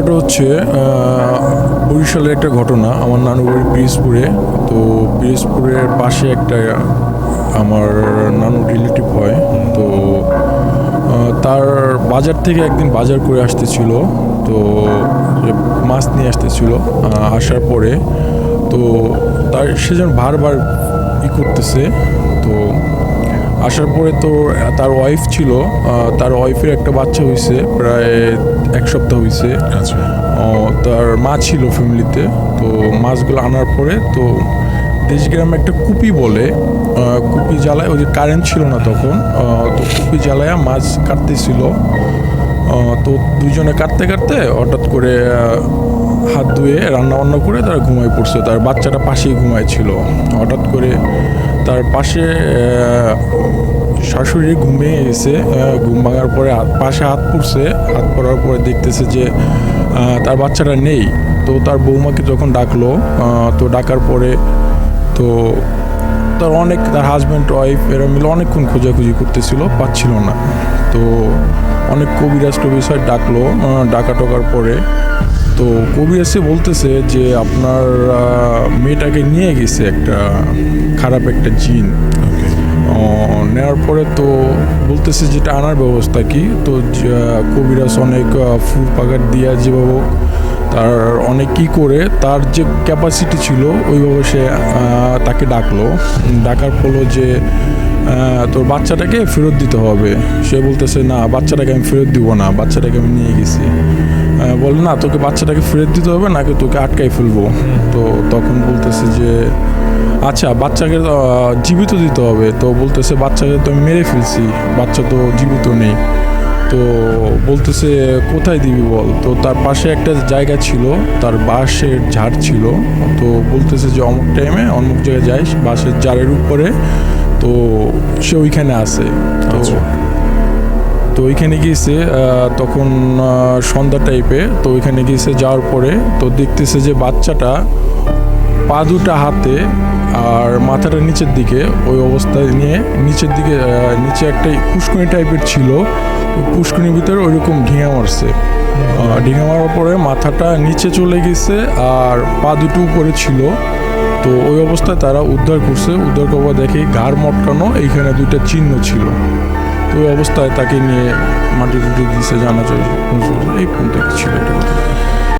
ঘটনাটা হচ্ছে বরিশালের একটা ঘটনা। আমার নানু বাড়ি পিরোজপুরে। তো পিরোজপুরের পাশে একটা আমার নানু রিলেটিভ হয়। তো তার বাজার থেকে একদিন বাজার করে আসতেছিল। তো মাছ নিয়ে আসতেছিল। আসার পরে তো সে যেন বারবার করতেছে। তো আসার পরে তো তার ওয়াইফ ছিল, তার ওয়াইফের একটা বাচ্চা হয়েছে, প্রায় এক সপ্তাহ হয়েছে। আচ্ছা। তার মা ছিল ফ্যামিলিতে। তো মাছগুলো আনার পরে তো দেশগ্রামে একটা কুপি বলে, কুপি জ্বালায়, ওই যে কারেন্ট ছিল না তখন। তো কুপি জ্বালায় মাছ কাটতেছিল। তো দুইজনে কাটতে কাটতে হঠাৎ করে হাত ধুয়ে রান্নাবান্না করে তারা ঘুমায় পড়ছে। তার বাচ্চাটা পাশেই ঘুমাইছিল। হঠাৎ করে তার পাশে শাশুড়ি ঘুমিয়ে গেছে। ঘুম ভাঙার পরে পাশে হাত পড়ছে। হাত পড়ার পরে দেখতেছে যে তার বাচ্চাটা নেই। তো তার বৌমাকে যখন ডাকলো, তো ডাকার পরে তো তার হাজব্যান্ড ওয়াইফ এরা মিলে অনেকক্ষণ খোঁজাখুঁজি করতেছিল, পাচ্ছিল না। তো অনেক কবিরাজ ডাকলো। ডাকা টোকার পরে তো কবিরাজে বলতেছে যে আপনার মেয়েটাকে নিয়ে গেছে একটা খারাপ একটা জিন। নেওয়ার পরে তো বলতেছে যেটা আনার ব্যবস্থা কি। তো কবিরাজ অনেক ফুল পাকার দিয়া যেভাবে তার অনেক কী করে তার যে ক্যাপাসিটি ছিল ওইভাবে সে তাকে ডাকলো। ডাকার পড়লো যে তোর বাচ্চাটাকে ফেরত দিতে হবে। সে বলতেছে না, বাচ্চাটাকে আমি ফেরত দিব না, বাচ্চাটাকে আমি নিয়ে গেছি। বলে না, তোকে বাচ্চাটাকে ফেরত দিতে হবে নাকি তোকে আটকাই ফেলবো। তো তখন বলতেছে যে আচ্ছা, বাচ্চাকে জীবিত দিতে হবে। তো বলতেছে বাচ্চাকে তো আমি মেরে ফেলছি, বাচ্চা তো জীবিত নেই। তো বলতেছে কোথায় দিবি বল। তো তার পাশে একটা জায়গা ছিল, তার বাঁশের ঝাড় ছিল। তো বলতেছে যে অমুক টাইমে অমুক জায়গায় যাইস, বাঁশের ঝাড়ের উপরে। তো সে ওইখানে আছে। তো ওইখানে গিয়েছে তখন সন্ধ্যা টাইপে। তো ওইখানে গিয়েছে, যাওয়ার পরে তো দেখতেছে যে বাচ্চাটা পা দুটা হাতে আর মাথাটা নিচের দিকে, ওই অবস্থায় নিয়ে নিচের দিকে নিচে একটা পুষ্করণী টাইপের ছিল। ওই পুষ্করণীর ভিতরে ওইরকম ঢিঙা মারছে। ঢিঙা মারার পরে মাথাটা নিচে চলে গেছে আর পা দুটো উপরে ছিল। তো ওই অবস্থায় তারা উদ্ধার করছে। উদ্ধার করবার দেখে ঘাড় মটকানো, এইখানে দুইটা চিহ্ন ছিল। তো ওই অবস্থায় তাকে নিয়ে মাটি টুটি দিছে, জানা যায় এই পর্যন্ত ছিল এটা।